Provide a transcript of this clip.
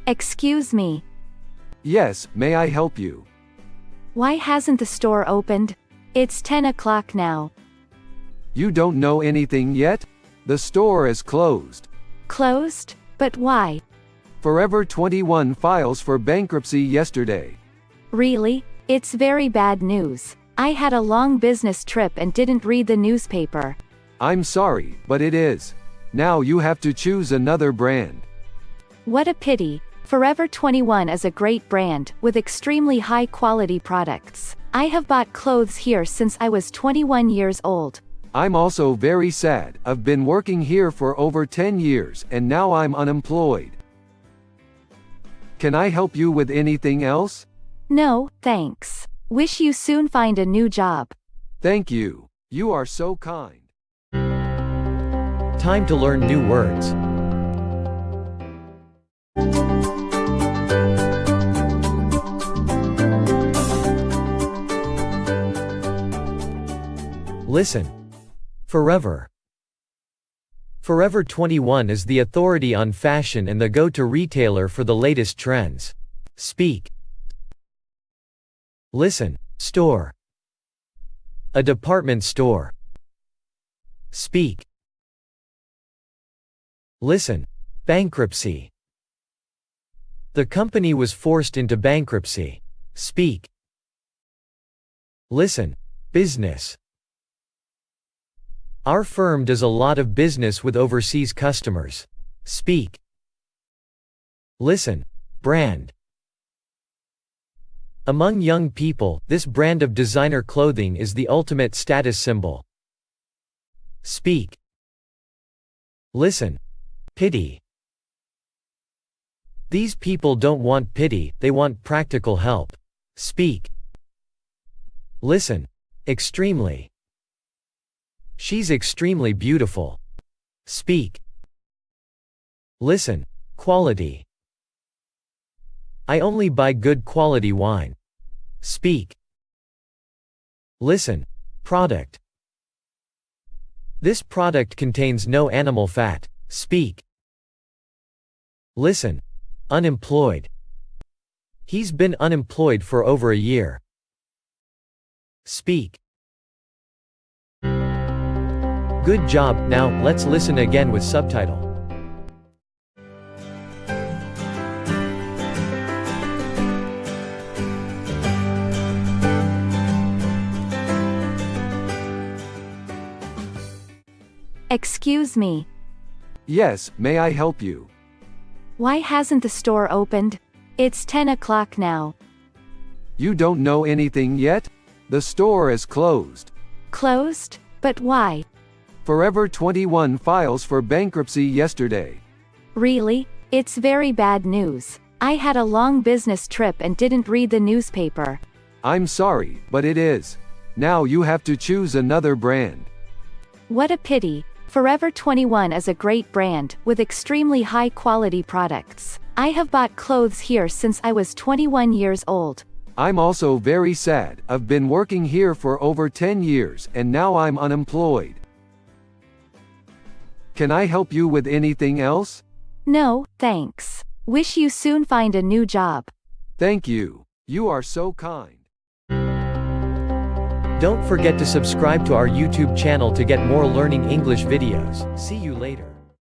Excuse me. Yes, may I help you? Why hasn't the store opened? It's 10 o'clock now. You don't know anything yet? The store is closed. Closed? But why? Forever 21 files for bankruptcy yesterday. Really? It's very bad news. I had a long business trip and didn't read the newspaper. I'm sorry, but it is. Now you have to choose another brand. What a pity. Forever 21 is a great brand, with extremely high quality products. I have bought clothes here since I was 21 years old. I'm also very sad. I've been working here for over 10 years and now I'm unemployed. Can I help you with anything else? No, thanks. Wish you soon find a new job. Thank you. You are so kind. Time to learn new words. Listen. Forever. Forever 21 is the authority on fashion and the go-to retailer for the latest trends. Speak. Listen. Store. A department store. Speak. Listen. Bankruptcy. The company was forced into bankruptcy. Speak. Listen. Business. Our firm does a lot of business with overseas customers. Speak. Listen. Brand. Among young people, this brand of designer clothing is the ultimate status symbol. Speak. Listen. Pity. These people don't want pity, they want practical help. Speak. Listen. Extremely. She's extremely beautiful. Speak. Listen. Quality. I only buy good quality wine. Speak. Listen. Product. This product contains no animal fat. Speak. Listen. Unemployed. He's been unemployed for over a year. Speak. Good job. Now, let's listen again with subtitle. Excuse me. Yes, may I help you? Why hasn't the store opened? It's 10 o'clock now. You don't know anything yet? The store is closed. Closed? But why? Forever 21 files for bankruptcy yesterday. Really? It's very bad news. I had a long business trip and didn't read the newspaper. I'm sorry, but it is. Now you have to choose another brand. What a pity. Forever 21 is a great brand, with extremely high quality products. I have bought clothes here since I was 21 years old. I'm also very sad. I've been working here for over 10 years and now I'm unemployed. Can I help you with anything else? No, thanks. Wish you soon find a new job. Thank you. You are so kind. Don't forget to subscribe to our YouTube channel to get more learning English videos. See you later.